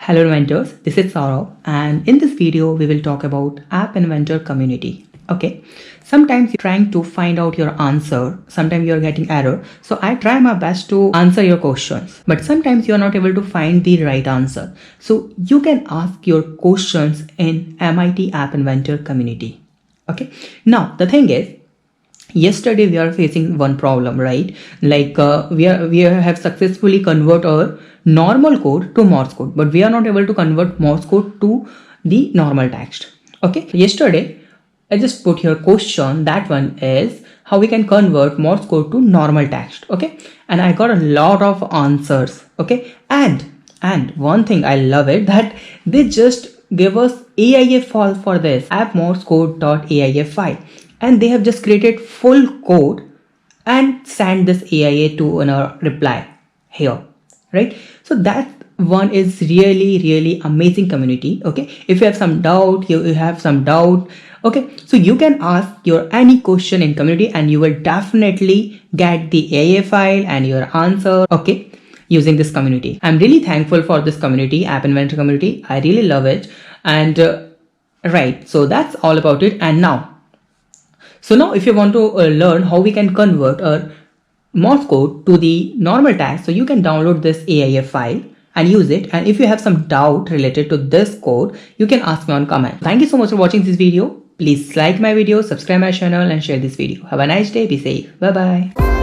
Hello inventors, this is Saurav, and in this video we will talk about App Inventor community. Okay, sometimes you're trying to find out your answer, sometimes you're getting error, so I try my best to answer your questions, but sometimes you're not able to find the right answer. So you can ask your questions in MIT App Inventor community. Okay, now the thing is, yesterday we are facing one problem, right? Like we have successfully convert our normal code to Morse code, but we are not able to convert Morse code to the normal text. Okay, so yesterday I just put here question, that one is how we can convert Morse code to normal text. Okay, and I got a lot of answers. Okay, and one thing I love it, that they just give us AIF file for this app morse code.aif file, and they have just created full code and send this AIA to a reply here, right? So that one is really amazing community. Okay, if you have some doubt, you have some doubt, okay, so you can ask your any question in community and you will definitely get the AIA file and your answer, okay, using this community. I'm really thankful for this community, App Inventor community. I really love it. And right, so that's all about it. And now if you want to learn how we can convert a Morse code to the normal text, so you can download this AIF file and use it. And if you have some doubt related to this code, you can ask me on comment. Thank you so much for watching this video. Please like my video, subscribe my channel and share this video. Have a nice day. Be safe. Bye bye.